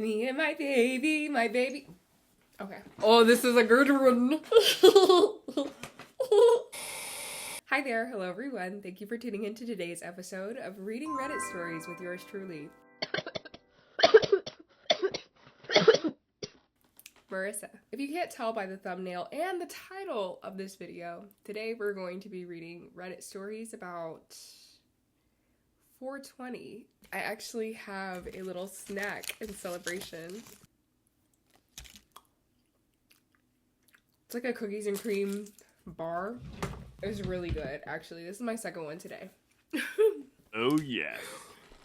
Me and my baby, my baby. Okay. Oh, this is a good one. Hi there. Hello, everyone. Thank you for tuning in to today's episode of Reading Reddit Stories with yours truly, Marissa. If you can't tell by the thumbnail and the title of this video, today we're going to be reading Reddit stories about 420. I actually have a little snack in celebration. It's like a cookies and cream bar. It was really good, actually. This is my second one today. Oh, yeah.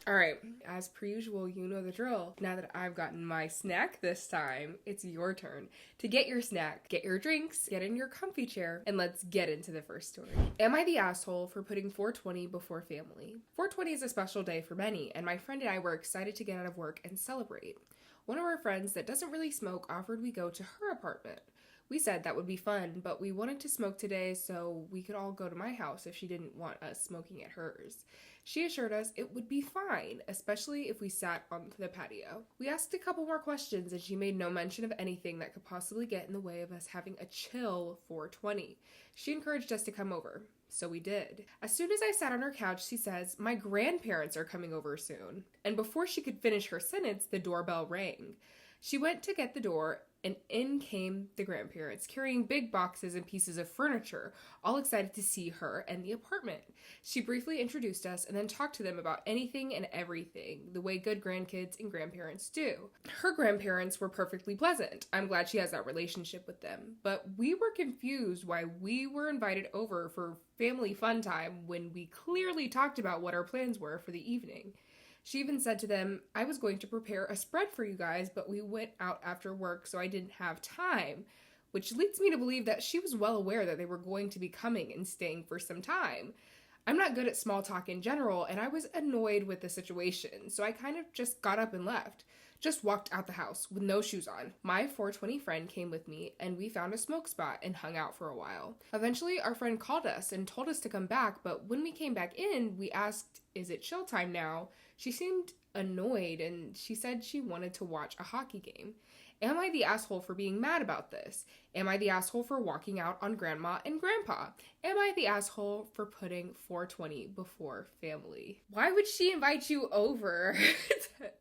Alright, as per usual, you know the drill. Now that I've gotten my snack this time, it's your turn to get your snack, get your drinks, get in your comfy chair, and let's get into the first story. Am I the asshole for putting 420 before family? 420 is a special day for many, and my friend and I were excited to get out of work and celebrate. One of our friends that doesn't really smoke offered we go to her apartment. We said that would be fun, but we wanted to smoke today so we could all go to my house if she didn't want us smoking at hers. She assured us it would be fine, especially if we sat on the patio. We asked a couple more questions and she made no mention of anything that could possibly get in the way of us having a chill 420. She encouraged us to come over, so we did. As soon as I sat on her couch, she says, "My grandparents are coming over soon." And before she could finish her sentence, the doorbell rang. She went to get the door, and in came the grandparents, carrying big boxes and pieces of furniture, all excited to see her and the apartment. She briefly introduced us and then talked to them about anything and everything, the way good grandkids and grandparents do. Her grandparents were perfectly pleasant. I'm glad she has that relationship with them. But we were confused why we were invited over for family fun time when we clearly talked about what our plans were for the evening. She even said to them, "I was going to prepare a spread for you guys, but we went out after work, so I didn't have time," which leads me to believe that she was well aware that they were going to be coming and staying for some time. I'm not good at small talk in general, and I was annoyed with the situation, so I kind of just got up and left. Just walked out the house with no shoes on. My 420 friend came with me, and we found a smoke spot and hung out for a while. Eventually, our friend called us and told us to come back, but when we came back in, we asked, "Is it chill time now?" She seemed annoyed, and she said she wanted to watch a hockey game. Am I the asshole for being mad about this? Am I the asshole for walking out on grandma and grandpa? Am I the asshole for putting 420 before family? Why would she invite you over?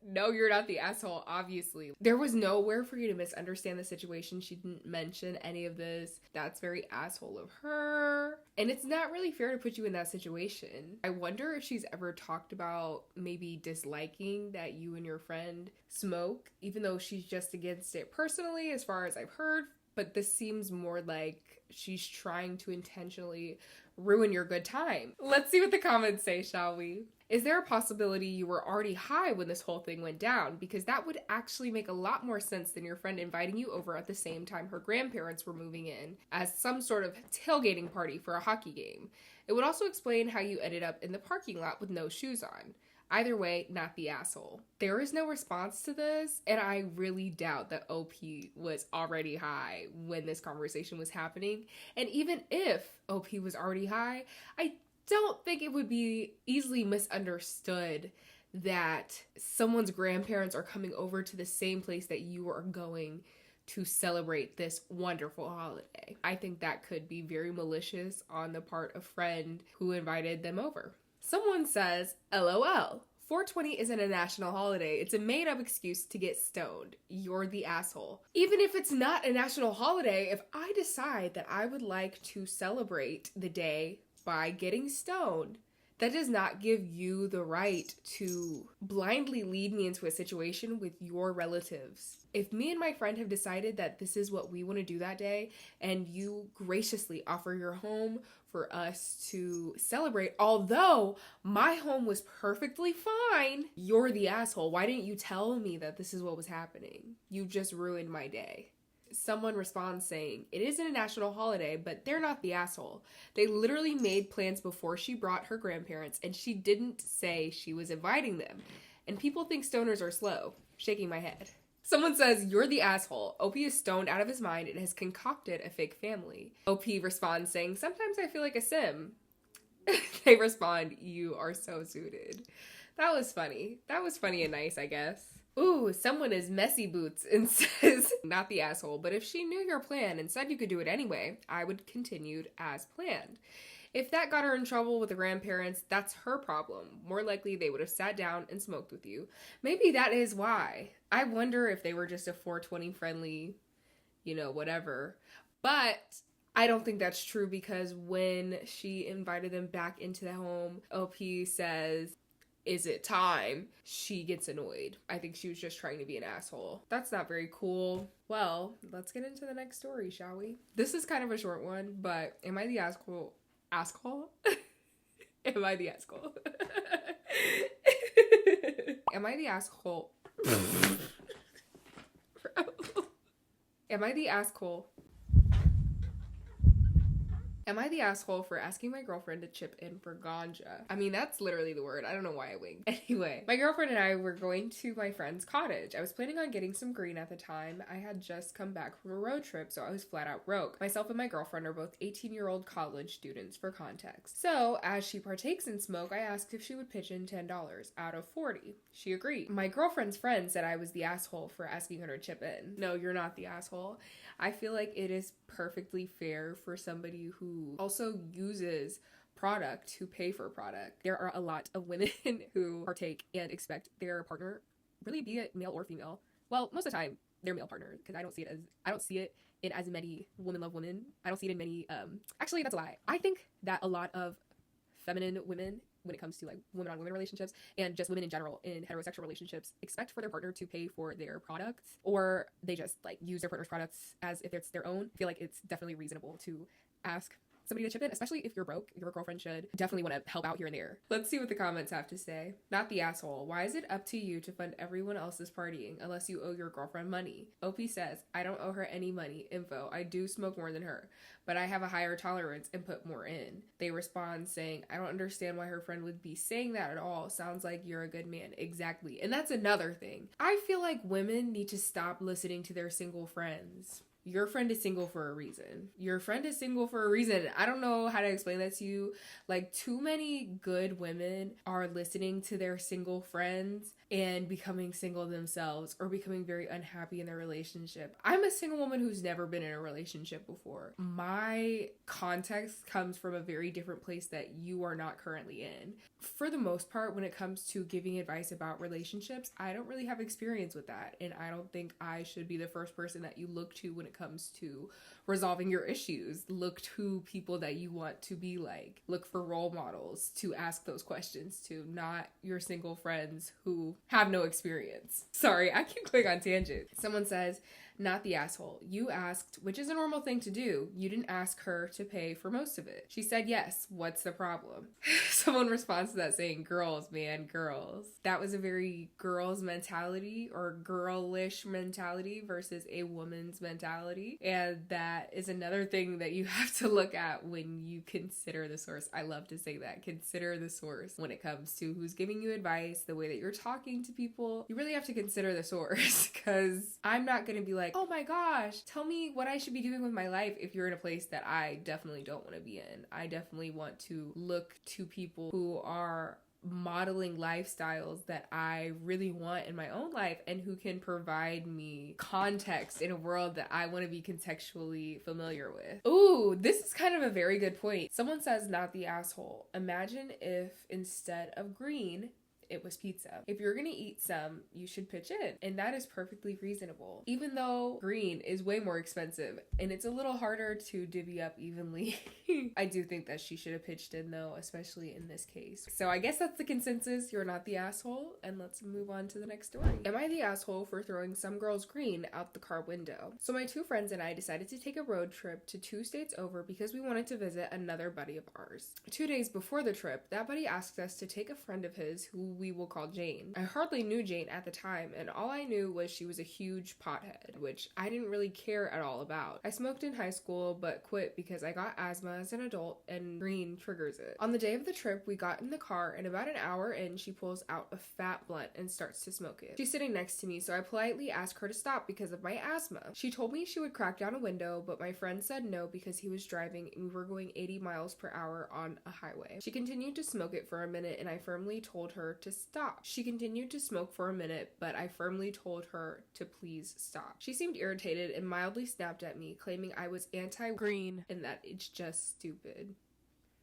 No, you're not the asshole, obviously. There was nowhere for you to misunderstand the situation. She didn't mention any of this. That's very asshole of her. And it's not really fair to put you in that situation. I wonder if she's ever talked about maybe disliking that you and your friend smoke, even though she's just against it personally, as far as I've heard. But this seems more like she's trying to intentionally ruin your good time. Let's see what the comments say, shall we? Is there a possibility you were already high when this whole thing went down? Because that would actually make a lot more sense than your friend inviting you over at the same time her grandparents were moving in as some sort of tailgating party for a hockey game. It would also explain how you ended up in the parking lot with no shoes on. Either way, not the asshole. There is no response to this, and I really doubt that OP was already high when this conversation was happening. And even if OP was already high, I don't think it would be easily misunderstood that someone's grandparents are coming over to the same place that you are going to celebrate this wonderful holiday. I think that could be very malicious on the part of a friend who invited them over. Someone says, LOL, 420 isn't a national holiday. It's a made-up excuse to get stoned. You're the asshole. Even if it's not a national holiday, if I decide that I would like to celebrate the day by getting stoned, that does not give you the right to blindly lead me into a situation with your relatives. If me and my friend have decided that this is what we want to do that day, and you graciously offer your home for us to celebrate, although my home was perfectly fine, you're the asshole. Why didn't you tell me that this is what was happening? You just ruined my day. Someone responds saying, "It isn't a national holiday, but they're not the asshole. They literally made plans before she brought her grandparents, and she didn't say she was inviting them. And people think stoners are slow." Shaking my head. Someone says, "You're the asshole. OP is stoned out of his mind and has concocted a fake family." OP responds saying, "Sometimes I feel like a sim." They respond, "You are so suited." That was funny. That was funny and nice, I guess. Ooh, someone is messy boots and says, not the asshole, but if she knew your plan and said you could do it anyway, I would continue as planned. If that got her in trouble with the grandparents, that's her problem. More likely they would have sat down and smoked with you. Maybe that is why. I wonder if they were just a 420 friendly, whatever. But I don't think that's true, because when she invited them back into the home, OP says, "Is it time?" She gets annoyed. I think she was just trying to be an asshole. That's not very cool. Well, let's get into the next story, shall we? This is kind of a short one, but am I the asshole? Asshole? Am I the asshole? Am I the asshole? Am I the asshole? Am I the asshole for asking my girlfriend to chip in for ganja? I mean, that's literally the word. I don't know why I winked. Anyway, my girlfriend and I were going to my friend's cottage. I was planning on getting some green at the time. I had just come back from a road trip, so I was flat out broke. Myself and my girlfriend are both 18-year-old college students, for context. So, as she partakes in smoke, I asked if she would pitch in $10 out of 40. She agreed. My girlfriend's friend said I was the asshole for asking her to chip in. No, you're not the asshole. I feel like it is perfectly fair for somebody who also uses product to pay for product. There are a lot of women who partake and expect their partner, really be it male or female, well, most of the time their male partner, because I don't see it in as many women love women. I don't see it in many, actually that's a lie. I think that a lot of feminine women, when it comes to like women on women relationships and just women in general in heterosexual relationships, expect for their partner to pay for their products, or they just like use their partner's products as if it's their own. I feel like it's definitely reasonable to ask somebody to chip in, especially if you're broke. Your girlfriend should definitely want to help out here and there. Let's see what the comments have to say. Not the asshole. Why is it up to you to fund everyone else's partying unless you owe your girlfriend money? OP says, I don't owe her any money. Info, I do smoke more than her, but I have a higher tolerance and put more in. They respond saying, I don't understand why her friend would be saying that at all. Sounds like you're a good man. Exactly. And that's another thing. I feel like women need to stop listening to their single friends. Your friend is single for a reason. Your friend is single for a reason. I don't know how to explain that to you. Like, too many good women are listening to their single friends and becoming single themselves, or becoming very unhappy in their relationship. I'm a single woman who's never been in a relationship before. My context comes from a very different place that you are not currently in. For the most part, when it comes to giving advice about relationships, I don't really have experience with that, and I don't think I should be the first person that you look to when it comes to resolving your issues. Look to people that you want to be like. Look for role models to ask those questions to, not your single friends who have no experience. Sorry, I keep going on tangent. Someone says, not the asshole. You asked, which is a normal thing to do. You didn't ask her to pay for most of it. She said yes. What's the problem? Someone responds to that saying, girls, man, girls. That was a very girls mentality, or girlish mentality, versus a woman's mentality. And that is another thing that you have to look at when you consider the source. I love to say that. Consider the source when it comes to who's giving you advice, the way that you're talking to people. You really have to consider the source, because I'm not going to be like, oh my gosh, tell me what I should be doing with my life if you're in a place that I definitely don't want to be in. I definitely want to look to people who are modeling lifestyles that I really want in my own life, and who can provide me context in a world that I want to be contextually familiar with. Ooh, this is kind of a very good point. Someone says, not the asshole. Imagine if instead of green, it was pizza. If you're gonna eat some, you should pitch in, and that is perfectly reasonable. Even though green is way more expensive and it's a little harder to divvy up evenly, I do think that she should have pitched in though, especially in this case. So I guess that's the consensus. You're not the asshole, and let's move on to the next story. Am I the asshole for throwing some girl's green out the car window? So my two friends and I decided to take a road trip to 2 states over because we wanted to visit another buddy of ours. 2 days before the trip, that buddy asked us to take a friend of his who we will call Jane. I hardly knew Jane at the time, and all I knew was she was a huge pothead, which I didn't really care at all about. I smoked in high school, but quit because I got asthma as an adult and green triggers it. On the day of the trip, we got in the car, and about an hour in, she pulls out a fat blunt and starts to smoke it. She's sitting next to me, so I politely asked her to stop because of my asthma. She told me she would crack down a window, but my friend said no because he was driving and we were going 80 miles per hour on a highway. She continued to smoke it for a minute, and I firmly told her to stop. She continued to smoke for a minute, but I firmly told her to please stop. She seemed irritated and mildly snapped at me, claiming I was anti-green and that it's just stupid.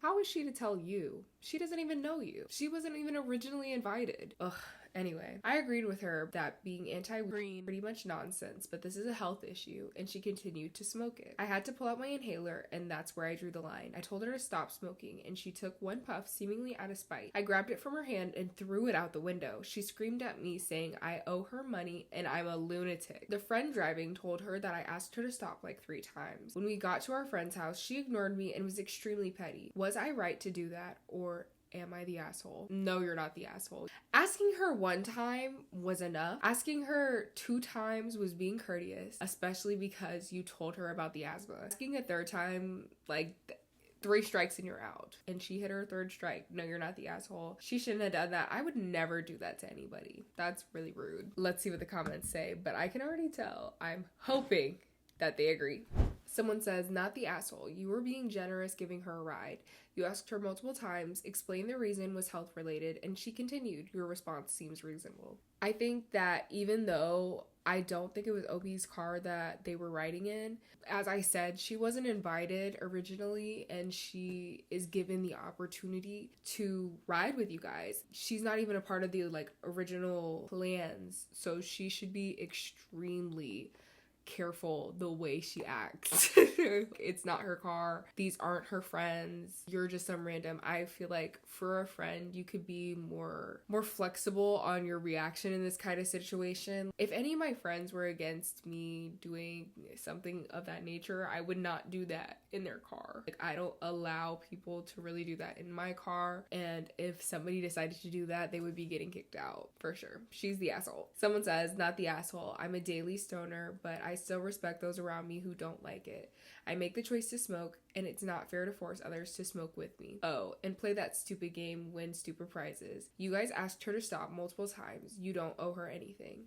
How is she to tell you? She doesn't even know you. She wasn't even originally invited. Ugh. Anyway, I agreed with her that being anti-green pretty much nonsense, but this is a health issue, and she continued to smoke it. I had to pull out my inhaler, and that's where I drew the line. I told her to stop smoking, and she took one puff, seemingly out of spite. I grabbed it from her hand and threw it out the window. She screamed at me, saying I owe her money and I'm a lunatic. The friend driving told her that I asked her to stop like 3 times. When we got to our friend's house, she ignored me and was extremely petty. Was I right to do that, or am I the asshole? No, you're not the asshole. Asking her 1 time was enough. Asking her 2 times was being courteous, especially because you told her about the asthma. Asking a 3rd time, 3 strikes and you're out. And she hit her 3rd strike. No, you're not the asshole. She shouldn't have done that. I would never do that to anybody. That's really rude. Let's see what the comments say, but I can already tell. I'm hoping that they agree. Someone says, not the asshole. You were being generous giving her a ride. You asked her multiple times, explained the reason was health related, and she continued. Your response seems reasonable. I think that even though I don't think it was OB's car that they were riding in, as I said, she wasn't invited originally, and she is given the opportunity to ride with you guys. She's not even a part of the original plans, so she should be extremely careful the way she acts. It's not her car. These aren't her friends. You're just some random. I feel like for a friend, you could be more flexible on your reaction in this kind of situation. If any of my friends were against me doing something of that nature, I would not do that in their car. I don't allow people to really do that in my car, and if somebody decided to do that, they would be getting kicked out for sure. She's the asshole. Someone says, not the asshole. I'm a daily stoner, but I still respect those around me who don't like it. I make the choice to smoke, and it's not fair to force others to smoke with me. Oh, and play that stupid game, win stupid prizes. You guys asked her to stop multiple times. You don't owe her anything.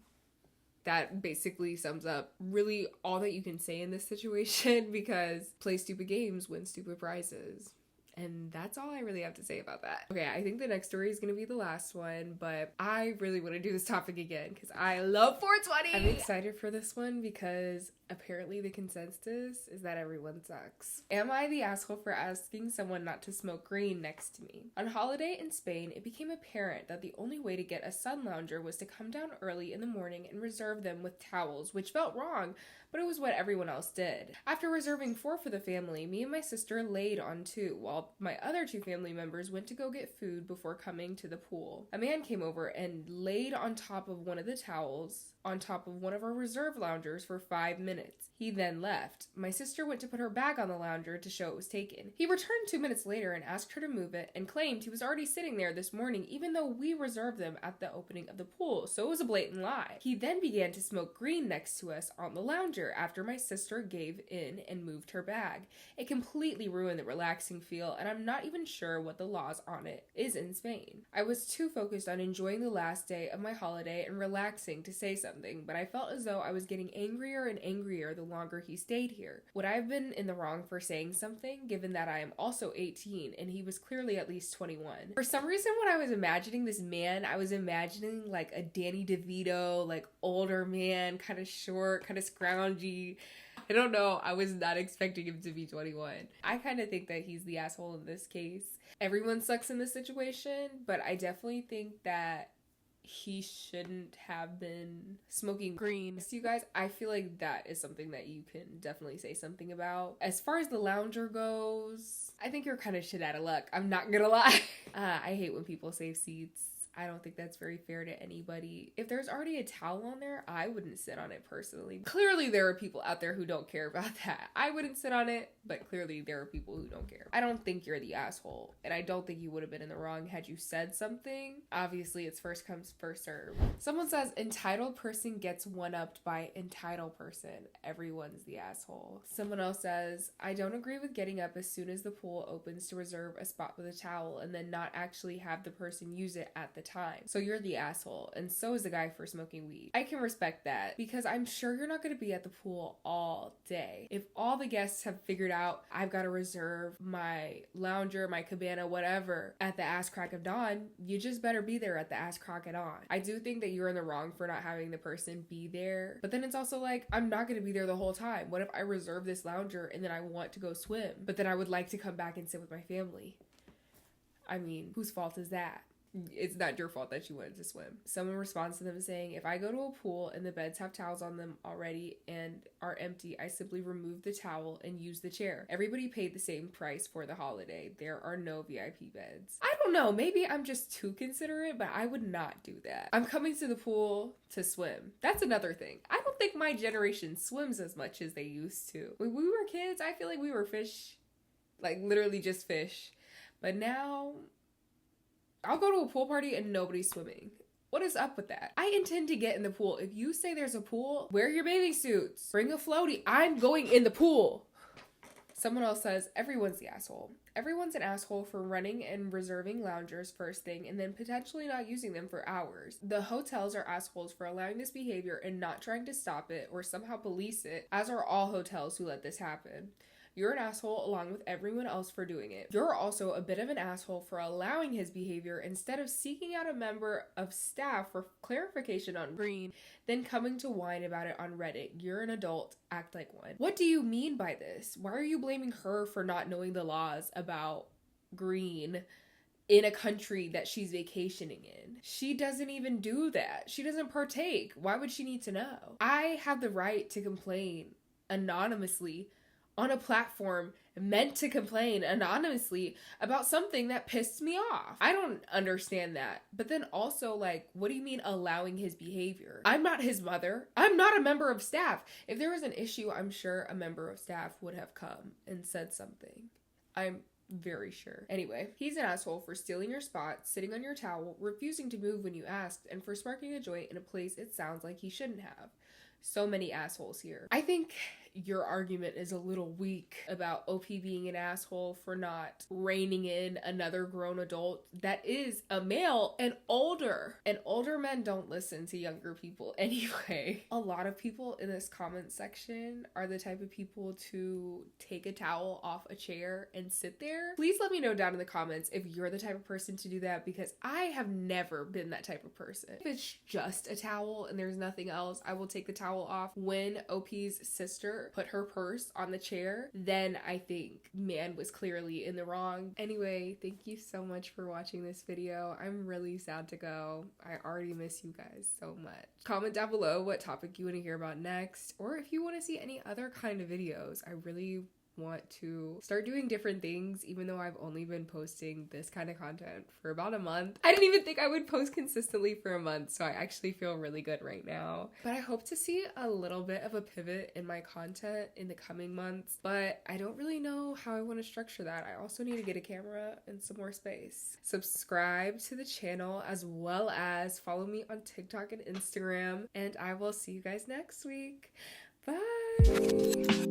That basically sums up really all that you can say in this situation, because play stupid games, win stupid prizes. And that's all I really have to say about that. Okay, I think the next story is going to be the last one, but I really want to do this topic again because I love 420! I'm excited for this one because apparently the consensus is that everyone sucks. Am I the asshole for asking someone not to smoke green next to me? On holiday in Spain, it became apparent that the only way to get a sun lounger was to come down early in the morning and reserve them with towels, which felt wrong, but it was what everyone else did. After reserving 4 for the family, me and my sister laid on 2, while my other 2 family members went to go get food before coming to the pool. A man came over and laid on top of one of the towels on top of one of our reserve loungers for 5 minutes. He then left. My sister went to put her bag on the lounger to show it was taken. He returned 2 minutes later and asked her to move it and claimed he was already sitting there this morning even though we reserved them at the opening of the pool, so it was a blatant lie. He then began to smoke green next to us on the lounger after my sister gave in and moved her bag. It completely ruined the relaxing feel, and I'm not even sure what the laws on it is in Spain. I was too focused on enjoying the last day of my holiday and relaxing to say something, but I felt as though I was getting angrier and angrier the longer he stayed here. Would I have been in the wrong for saying something, given that I am also 18 and he was clearly at least 21? For some reason, when I was imagining this man, I was imagining like a Danny DeVito, like older man, kind of short, kind of scroungy. I don't know. I was not expecting him to be 21. I kind of think that he's the asshole in this case. Everyone sucks in this situation, but I definitely think that he shouldn't have been smoking green. So you guys, I feel like that is something that you can definitely say something about. As far as the lounger goes, I think you're kind of shit out of luck. I'm not gonna lie. I hate when people save seats. I don't think that's very fair to anybody. If there's already a towel on there, I wouldn't sit on it personally. Clearly there are people out there who don't care about that. I wouldn't sit on it, but clearly there are people who don't care. I don't think you're the asshole, and I don't think you would have been in the wrong had you said something. Obviously, it's first comes, first serve. Someone says, entitled person gets one-upped by entitled person. Everyone's the asshole. Someone else says, I don't agree with getting up as soon as the pool opens to reserve a spot with a towel and then not actually have the person use it at the time. So you're the asshole, and so is the guy for smoking weed. I can respect that because I'm sure you're not going to be at the pool all day. If all the guests have figured out I've got to reserve my lounger, my cabana, whatever at the ass crack of dawn, you just better be there at the ass crack of dawn. I do think that you're in the wrong for not having the person be there, but then it's also like, I'm not going to be there the whole time. What if I reserve this lounger and then I want to go swim, but then I would like to come back and sit with my family? I mean, whose fault is that? It's not your fault that you wanted to swim. Someone responds to them saying, if I go to a pool and the beds have towels on them already and are empty, I simply remove the towel and use the chair. Everybody paid the same price for the holiday. There are no VIP beds. I don't know, maybe I'm just too considerate, but I would not do that. I'm coming to the pool to swim. That's another thing. I don't think my generation swims as much as they used to. When we were kids, I feel like we were fish, like literally just fish. But now, I'll go to a pool party and nobody's swimming. What is up with that? I intend to get in the pool. If you say there's a pool, wear your bathing suits. Bring a floaty. I'm going in the pool. Someone else says, everyone's the asshole. Everyone's an asshole for running and reserving loungers first thing and then potentially not using them for hours. The hotels are assholes for allowing this behavior and not trying to stop it or somehow police it, as are all hotels who let this happen. You're an asshole along with everyone else for doing it. You're also a bit of an asshole for allowing his behavior instead of seeking out a member of staff for clarification on green, then coming to whine about it on Reddit. You're an adult. Act like one. What do you mean by this? Why are you blaming her for not knowing the laws about green in a country that she's vacationing in? She doesn't even do that. She doesn't partake. Why would she need to know? I have the right to complain anonymously on a platform meant to complain anonymously about something that pissed me off. I don't understand that. But then also, like, what do you mean allowing his behavior? I'm not his mother. I'm not a member of staff. If there was an issue, I'm sure a member of staff would have come and said something. I'm very sure. Anyway, he's an asshole for stealing your spot, sitting on your towel, refusing to move when you asked, and for sparking a joint in a place it sounds like he shouldn't have. So many assholes here. I think your argument is a little weak about OP being an asshole for not reining in another grown adult that is a male and older. And older men don't listen to younger people anyway. A lot of people in this comment section are the type of people to take a towel off a chair and sit there. Please let me know down in the comments if you're the type of person to do that, because I have never been that type of person. If it's just a towel and there's nothing else, I will take the towel off. When OP's sister put her purse on the chair, then I think man was clearly in the wrong. Anyway, thank you so much for watching this video. I'm really sad to go. I already miss you guys so much. Comment down below what topic you want to hear about next, or if you want to see any other kind of videos. I really want to start doing different things, even though I've only been posting this kind of content for about a month. I didn't even think I would post consistently for a month, so I actually feel really good right now. But I hope to see a little bit of a pivot in my content in the coming months, but I don't really know how I want to structure that. I also need to get a camera and some more space. Subscribe to the channel as well as follow me on TikTok and Instagram, and I will see you guys next week. Bye!